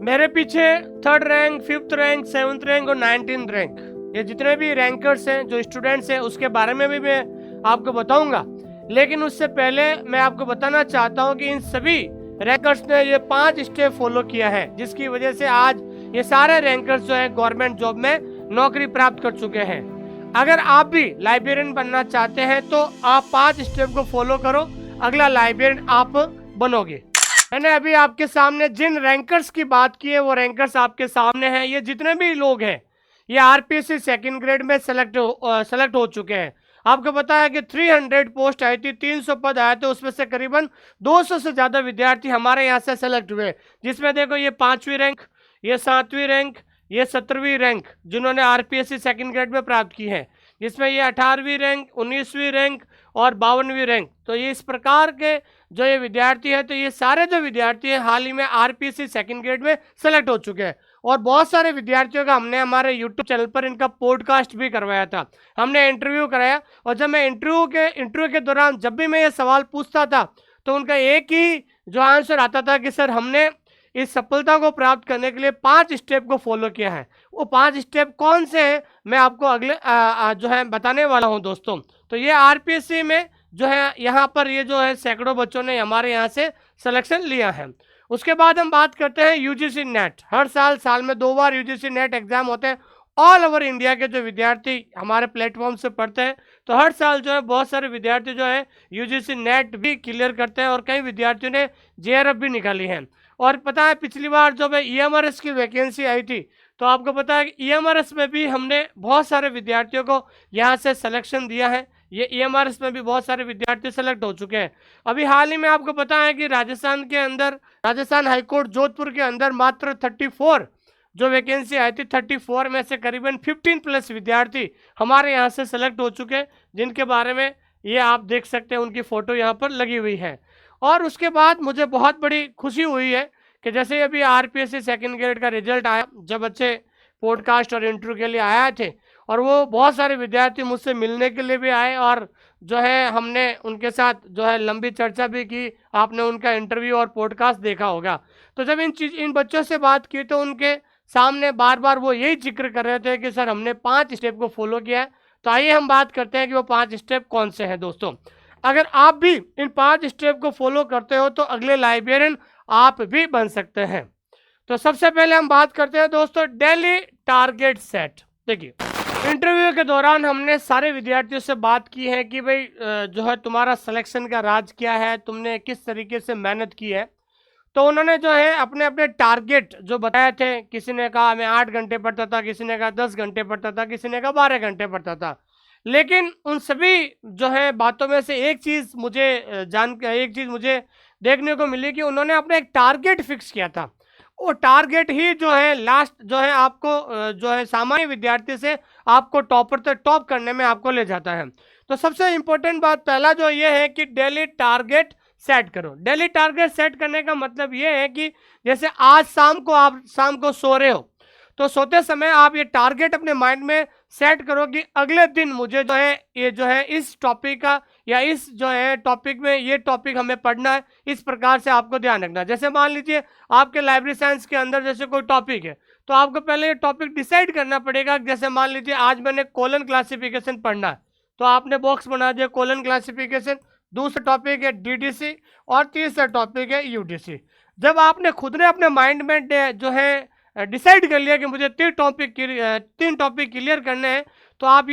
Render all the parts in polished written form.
मेरे पीछे 3rd rank, 5th rank, 7th rank और 19th रैंक, ये जितने भी रैंकर्स हैं, जो स्टूडेंट्स हैं, उसके बारे में भी मैं आपको बताऊंगा। लेकिन उससे पहले मैं आपको बताना चाहता हूं कि इन सभी रैंकर्स ने ये 5 स्टेप फॉलो किया है, जिसकी वजह से आज ये सारे रैंकर्स जो है गवर्नमेंट जॉब में नौकरी प्राप्त कर चुके हैं। अगर आप भी लाइब्रेरियन बनना चाहते हैं तो आप 5 स्टेप को फॉलो करो, अगला लाइब्रेरियन आप बनोगे। मैंने अभी आपके सामने जिन रैंकर्स की बात की है वो रैंकर्स आपके सामने हैं। ये जितने भी लोग हैं ये आरपीएससी 2nd ग्रेड में सेलेक्ट हो चुके हैं। आपको पता है कि 300 पोस्ट आई थी, 300 पद आए थे, उसमें से करीबन 200 से ज़्यादा विद्यार्थी हमारे यहाँ से सेलेक्ट हुए, जिसमें देखो ये 5वीं रैंक, ये 7वीं रैंक, ये 17वीं रैंक जिन्होंने आरपीएससी 2nd ग्रेड में प्राप्त की है, जिसमें ये 18वीं रैंक, 19वीं रैंक और 52वीं रैंक। तो ये इस प्रकार के जो ये विद्यार्थी है, तो ये सारे जो विद्यार्थी हैं हाल ही में आरपीएससी 2nd ग्रेड में सेलेक्ट हो चुके हैं। और बहुत सारे विद्यार्थियों का हमने हमारे यूट्यूब चैनल पर इनका पॉडकास्ट भी करवाया था, हमने इंटरव्यू कराया। और जब मैं इंटरव्यू के दौरान जब भी मैं ये सवाल पूछता था तो उनका एक ही जो आंसर आता था कि सर हमने इस सफलता को प्राप्त करने के लिए 5 स्टेप को फॉलो किया है। वो 5 स्टेप कौन से हैं मैं आपको अगले जो है बताने वाला हूं दोस्तों। तो ये आरपीएससी में जो है यहाँ पर ये जो है सैकड़ों बच्चों ने हमारे यहाँ से सिलेक्शन लिया है। उसके बाद हम बात करते हैं यूजीसी नेट। हर साल में 2 बार यूजीसी नेट एग्जाम होते हैं। ऑल ओवर इंडिया के जो विद्यार्थी हमारे प्लेटफॉर्म से पढ़ते हैं, तो हर साल जो है बहुत सारे विद्यार्थी जो है यूजीसी नेट भी क्लियर करते हैं और कई विद्यार्थियों ने जेआरएफ भी निकाली है। और पता है पिछली बार जब ईएमआरएस की वैकेंसी आई थी तो आपको पता है कि ईएमआरएस में भी हमने बहुत सारे विद्यार्थियों को यहाँ से सिलेक्शन दिया है। ये ईएमआरएस में भी बहुत सारे विद्यार्थी सेलेक्ट हो चुके हैं। अभी हाल ही में आपको पता है कि राजस्थान हाईकोर्ट जोधपुर के अंदर मात्र 34 जो वैकेंसी आई थी, 34 में से करीबन 15+ विद्यार्थी हमारे यहाँ से सेलेक्ट हो चुके हैं, जिनके बारे में ये आप देख सकते हैं, उनकी फ़ोटो यहाँ पर लगी हुई है। और उसके बाद मुझे बहुत बड़ी खुशी हुई है कि जैसे अभी आरपीएससी 2nd ग्रेड का रिजल्ट आया, जब बच्चे पॉडकास्ट और इंटरव्यू के लिए आए थे और वो बहुत सारे विद्यार्थी मुझसे मिलने के लिए भी आए और जो है हमने उनके साथ जो है लंबी चर्चा भी की। आपने उनका इंटरव्यू और पॉडकास्ट देखा होगा। तो जब इन बच्चों से बात की तो उनके सामने बार बार वो यही जिक्र कर रहे थे कि सर हमने 5 स्टेप को फॉलो किया है। तो आइए हम बात करते हैं कि वो 5 स्टेप कौन से हैं दोस्तों। अगर आप भी इन 5 स्टेप को फॉलो करते हो तो अगले लाइब्रेरियन आप भी बन सकते हैं। तो सबसे पहले हम बात करते हैं दोस्तों डेली टारगेट सेट। देखिए, इंटरव्यू के दौरान हमने सारे विद्यार्थियों से बात की है कि भाई जो है तुम्हारा सिलेक्शन का राज क्या है, तुमने किस तरीके से मेहनत की है। तो उन्होंने जो है अपने अपने टारगेट जो बताए थे, किसी ने कहा मैं 8 घंटे पढ़ता था, किसी ने कहा 10 घंटे पढ़ता था, किसी ने कहा 12 घंटे पढ़ता था। लेकिन उन सभी जो है बातों में से एक चीज़ मुझे देखने को मिली कि उन्होंने अपना एक टारगेट फिक्स किया था। वो टारगेट ही जो है लास्ट जो है आपको जो है सामान्य विद्यार्थी से आपको टॉपर तक टॉप करने में आपको ले जाता है। तो सबसे इम्पोर्टेंट बात पहला जो ये है कि डेली टारगेट सेट करो। डेली टारगेट सेट करने का मतलब ये है कि जैसे आज आप शाम को सो रहे हो, तो सोते समय आप ये टारगेट अपने माइंड में सेट करो कि अगले दिन मुझे जो है इस टॉपिक का या इस जो है टॉपिक में ये टॉपिक हमें पढ़ना है, इस प्रकार से आपको ध्यान रखना है। जैसे मान लीजिए आपके लाइब्रेरी साइंस के अंदर जैसे कोई टॉपिक है, तो आपको पहले ये टॉपिक डिसाइड करना पड़ेगा। जैसे मान लीजिए आज मैंने कोलन क्लासिफिकेशन पढ़ना है, तो आपने बॉक्स बना दिया कोलन क्लासिफिकेशन, दूसरा टॉपिक है डीडीसी और तीसरा टॉपिक है यूडीसी। जब आपने खुद ने अपने माइंड में जो है डिसाइड कर लिया कि मुझे 3 टॉपिक क्लियर करने हैं, तो आप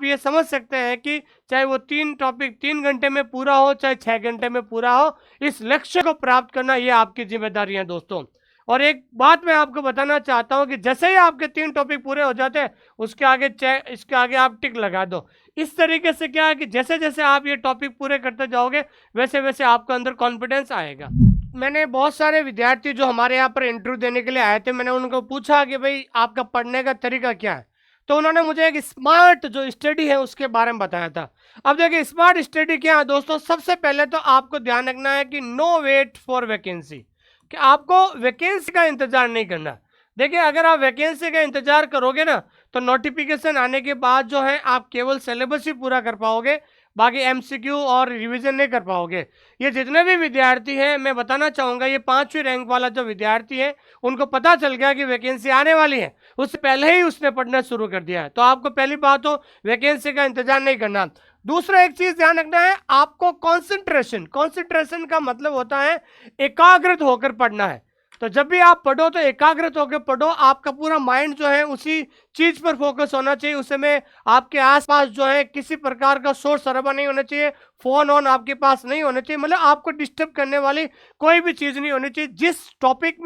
ये समझ सकते हैं कि चाहे वो 3 टॉपिक 3 घंटे में पूरा हो, चाहे 6 घंटे में पूरा हो, इस लक्ष्य को प्राप्त करना ये आपकी जिम्मेदारी है दोस्तों। और एक बात मैं आपको बताना चाहता हूं कि जैसे ही आपके 3 टॉपिक पूरे हो जाते हैं, इसके आगे आप टिक लगा दो। इस तरीके से क्या है कि जैसे जैसे आप ये टॉपिक पूरे करते जाओगे, वैसे वैसे आपके अंदर कॉन्फिडेंस आएगा। मैंने बहुत सारे विद्यार्थी जो हमारे यहाँ पर इंटरव्यू देने के लिए आए थे, मैंने उनको पूछा कि भाई आपका पढ़ने का तरीका क्या है। तो उन्होंने मुझे एक स्मार्ट जो स्टडी है उसके बारे में बताया था। अब देखिए स्मार्ट स्टडी क्या है दोस्तों। सबसे पहले तो आपको ध्यान रखना है कि नो वेट फॉर वैकेंसी, कि आपको वैकेंसी का इंतजार नहीं करना। देखिए अगर आप वैकेंसी का इंतजार करोगे ना, तो नोटिफिकेशन आने के बाद जो है आप केवल सिलेबस ही पूरा कर पाओगे, बाकी एमसीक्यू और रिवीजन नहीं कर पाओगे। ये जितने भी विद्यार्थी हैं, मैं बताना चाहूँगा, ये 5वीं रैंक वाला जो विद्यार्थी है, उनको पता चल गया कि वैकेंसी आने वाली है, उससे पहले ही उसने पढ़ना शुरू कर दिया है। तो आपको पहली बात तो वैकेंसी का इंतजार नहीं करना। दूसरा एक चीज ध्यान रखना है, आपको कॉन्सेंट्रेशन का मतलब होता है एकाग्रत होकर पढ़ना है। तो जब भी आप पढ़ो तो एकाग्रत होकर पढ़ो, आपका पूरा माइंड जो है उसी चीज पर फोकस होना चाहिए। उस समय आपके आसपास जो है किसी प्रकार का शोर शराबा नहीं होना चाहिए, फोन ऑन आपके पास नहीं होना चाहिए, मतलब आपको डिस्टर्ब करने वाली कोई भी चीज नहीं होनी चाहिए। जिस टॉपिक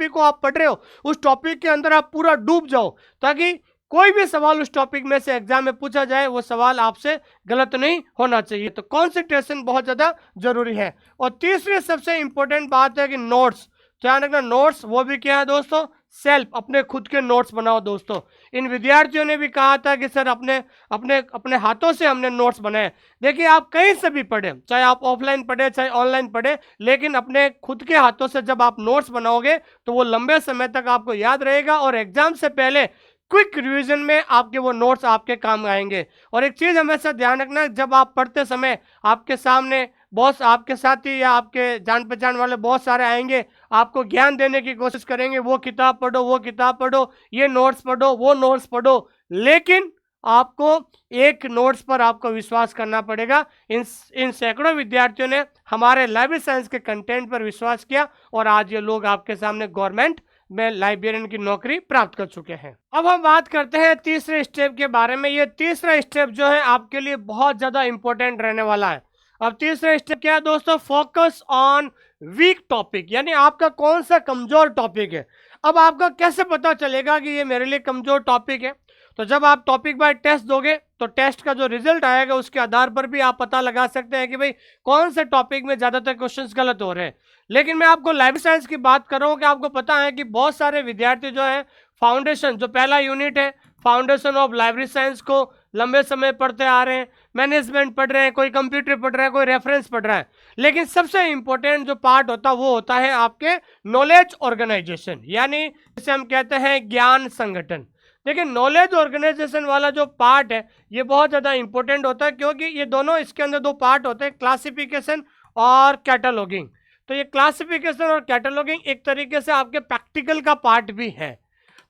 को आप पढ़ रहे हो उस टॉपिक के अंदर आप पूरा डूब जाओ, ताकि कोई भी सवाल उस टॉपिक में से एग्जाम में पूछा जाए वो सवाल आपसे गलत नहीं होना चाहिए। तो कॉन्सेंट्रेशन बहुत ज्यादा जरूरी है। और तीसरी सबसे इंपॉर्टेंट बात है कि नोट्स, ध्यान रखना, नोट्स वो भी क्या है दोस्तों, सेल्फ, अपने खुद के नोट्स बनाओ दोस्तों। इन विद्यार्थियों ने भी कहा था कि सर अपने अपने अपने हाथों से हमने नोट्स बनाए। देखिए आप कहीं से भी पढ़े, चाहे आप ऑफलाइन पढ़े चाहे ऑनलाइन पढ़े, लेकिन अपने खुद के हाथों से जब आप नोट्स बनाओगे तो वो लंबे समय तक आपको याद रहेगा और एग्जाम से पहले क्विक रिवीजन में आपके वो नोट्स आपके काम आएंगे। और एक चीज हमेशा ध्यान रखना, जब आप पढ़ते समय आपके सामने बॉस, आपके साथी या आपके जान पहचान वाले बहुत सारे आएंगे, आपको ज्ञान देने की कोशिश करेंगे, वो किताब पढ़ो, वो किताब पढ़ो, ये नोट्स पढ़ो, वो नोट्स पढ़ो, लेकिन आपको एक नोट्स पर आपको विश्वास करना पड़ेगा। इन सैकड़ों विद्यार्थियों ने हमारे लाइब्रेरी साइंस के कंटेंट पर विश्वास किया और आज ये लोग आपके सामने गवर्नमेंट में लाइब्रेरियन की नौकरी प्राप्त कर चुके हैं। अब हम बात करते हैं तीसरे स्टेप के बारे में। ये तीसरा स्टेप जो है आपके लिए बहुत ज्यादा इंपॉर्टेंट रहने वाला है। अब तीसरा स्टेप क्या है दोस्तों, फोकस ऑन वीक टॉपिक, यानी आपका कौन सा कमजोर टॉपिक है। अब आपका कैसे पता चलेगा कि ये मेरे लिए कमजोर टॉपिक है, तो जब आप टॉपिक बाय टेस्ट दोगे तो टेस्ट का जो रिजल्ट आएगा उसके आधार पर भी आप पता लगा सकते हैं कि भाई कौन से टॉपिक में ज्यादातर क्वेश्चंस गलत हो रहे हैं। लेकिन मैं आपको लाइब्रेरी साइंस की बात कर रहा हूँ कि आपको पता है कि बहुत सारे विद्यार्थी जो है फाउंडेशन, जो पहला यूनिट है फाउंडेशन ऑफ लाइब्रेरी साइंस को लंबे समय पढ़ते आ रहे हैं, मैनेजमेंट पढ़ रहे हैं, कोई कंप्यूटर पढ़ रहा है, कोई रेफरेंस पढ़ रहा है, लेकिन सबसे इंपॉर्टेंट जो पार्ट होता है वो होता है आपके नॉलेज ऑर्गेनाइजेशन, यानी जिसे हम कहते हैं ज्ञान संगठन। देखिए नॉलेज ऑर्गेनाइजेशन वाला जो पार्ट है ये बहुत ज़्यादा इंपॉर्टेंट होता है, क्योंकि ये दोनों, इसके अंदर दो पार्ट होते हैं, क्लासिफिकेशन और कैटलॉगिंग। तो ये क्लासिफिकेशन और कैटलॉगिंग एक तरीके से आपके प्रैक्टिकल का पार्ट भी है।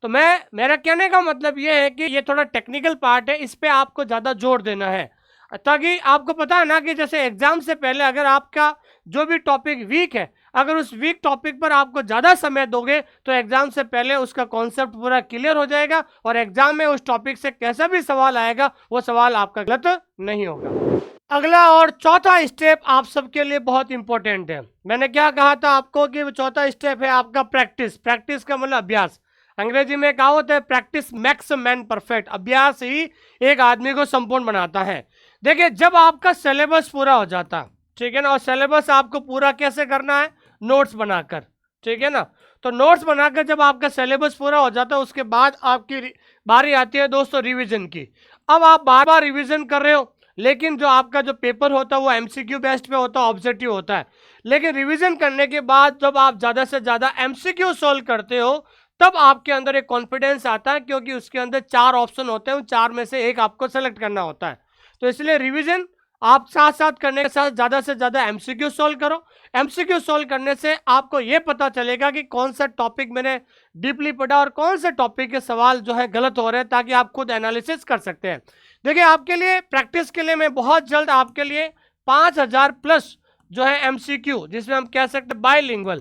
तो मेरा कहने का मतलब ये है कि ये थोड़ा टेक्निकल पार्ट है, इस पे आपको ज़्यादा जोर देना है, ताकि आपको पता है ना कि जैसे एग्जाम से पहले अगर आपका जो भी टॉपिक वीक है, अगर उस वीक टॉपिक पर आपको ज़्यादा समय दोगे तो एग्जाम से पहले उसका कॉन्सेप्ट पूरा क्लियर हो जाएगा और एग्जाम में उस टॉपिक से कैसा भी सवाल आएगा वो सवाल आपका गलत नहीं होगा। अगला और चौथा स्टेप आप सबके लिए बहुत इंपॉर्टेंट है। मैंने क्या कहा था आपको कि चौथा स्टेप है आपका प्रैक्टिस। प्रैक्टिस का मतलब अभ्यास। अंग्रेजी में कहावत है प्रैक्टिस मेक्स मैन परफेक्ट, अभ्यास ही एक आदमी को संपूर्ण बनाता है। देखिए जब आपका सिलेबस पूरा हो जाता, ठीक है ना, और सिलेबस आपको पूरा कैसे करना है, नोट्स बनाकर, ठीक है ना। तो नोट्स बनाकर जब आपका सिलेबस पूरा हो जाता है उसके बाद आपकी बारी आती है दोस्तों रिवीजन की। अब आप बार बार रिवीजन कर रहे हो, लेकिन जो आपका जो पेपर होता है वो एमसीक्यू बेस्ड पे होता है, ऑब्जेक्टिव होता है। लेकिन रिवीजन करने के बाद जब आप ज़्यादा से ज़्यादा एमसीक्यू सॉल्व करते हो तब आपके अंदर एक कॉन्फिडेंस आता है, क्योंकि उसके अंदर 4 ऑप्शन होते हैं, उन 4 में से एक आपको सेलेक्ट करना होता है। तो इसलिए रिवीजन आप साथ साथ करने के साथ ज़्यादा से ज़्यादा एमसीक्यू सॉल्व करो। एमसीक्यू सॉल्व करने से आपको ये पता चलेगा कि कौन सा टॉपिक मैंने डीपली पढ़ा और कौन से टॉपिक के सवाल जो है गलत हो रहे हैं, ताकि आप खुद एनालिसिस कर सकते हैं। देखिए आपके लिए प्रैक्टिस के लिए मैं बहुत जल्द आपके लिए 5000 प्लस जो है एमसीक्यू, जिसमें हम कह सकते हैं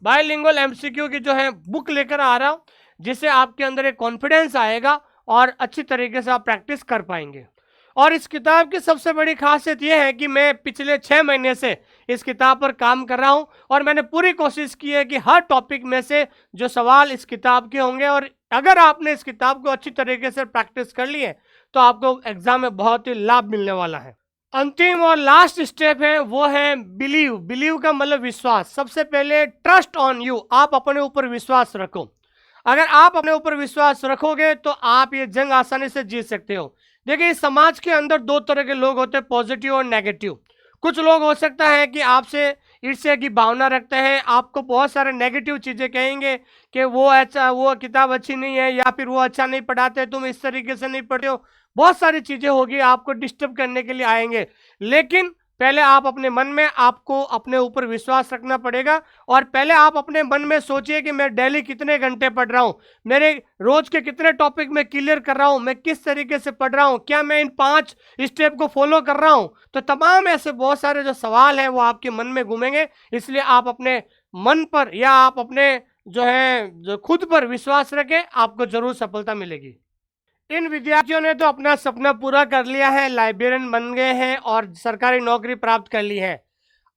बायलिंगुअल एमसीक्यू की जो है बुक लेकर आ रहा हूँ, जिससे आपके अंदर एक कॉन्फिडेंस आएगा और अच्छी तरीके से आप प्रैक्टिस कर पाएंगे। और इस किताब की सबसे बड़ी खासियत यह है कि मैं पिछले 6 महीने से इस किताब पर काम कर रहा हूं और मैंने पूरी कोशिश की है कि हर टॉपिक में से जो सवाल इस किताब के होंगे, और अगर आपने इस किताब को अच्छी तरीके से प्रैक्टिस कर ली है तो आपको एग्जाम में बहुत ही लाभ मिलने वाला है। अंतिम और लास्ट स्टेप है वो है बिलीव का मतलब विश्वास। सबसे पहले ट्रस्ट ऑन यू, आप अपने ऊपर विश्वास रखो। अगर आप अपने ऊपर विश्वास रखोगे तो आप ये जंग आसानी से जीत सकते हो। देखिए इस समाज के अंदर 2 तरह के लोग होते हैं, पॉजिटिव और नेगेटिव। कुछ लोग हो सकता है कि आपसे ईर्ष्या की भावना रखते हैं, आपको बहुत सारे नेगेटिव चीज़ें कहेंगे कि वो अच्छा, वो किताब अच्छी नहीं है, या फिर वो अच्छा नहीं पढ़ाते, तुम इस तरीके से नहीं पढ़ते हो, बहुत सारी चीज़ें होगी, आपको डिस्टर्ब करने के लिए आएंगे। लेकिन पहले आप अपने मन में, आपको अपने ऊपर विश्वास रखना पड़ेगा, और पहले आप अपने मन में सोचिए कि मैं डेली कितने घंटे पढ़ रहा हूँ, मेरे रोज के कितने टॉपिक मैं क्लियर कर रहा हूँ, मैं किस तरीके से पढ़ रहा हूँ, क्या मैं इन 5 स्टेप को फॉलो कर रहा हूँ। तो तमाम ऐसे बहुत सारे जो सवाल हैं वो आपके मन में घूमेंगे। इसलिए आप अपने मन पर या आप अपने जो खुद पर विश्वास रखें, आपको जरूर सफलता मिलेगी। इन विद्यार्थियों ने तो अपना सपना पूरा कर लिया है, लाइब्रेरियन बन गए हैं और सरकारी नौकरी प्राप्त कर ली है।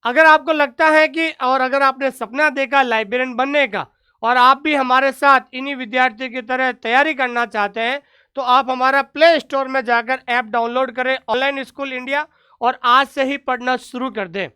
अगर आपको लगता है कि, और अगर आपने सपना देखा लाइब्रेरियन बनने का, और आप भी हमारे साथ इन्हीं विद्यार्थियों की तरह तैयारी करना चाहते हैं, तो आप हमारा प्ले स्टोर में जाकर ऐप डाउनलोड करें, ऑनलाइन स्कूल इंडिया, और आज से ही पढ़ना शुरू कर दें।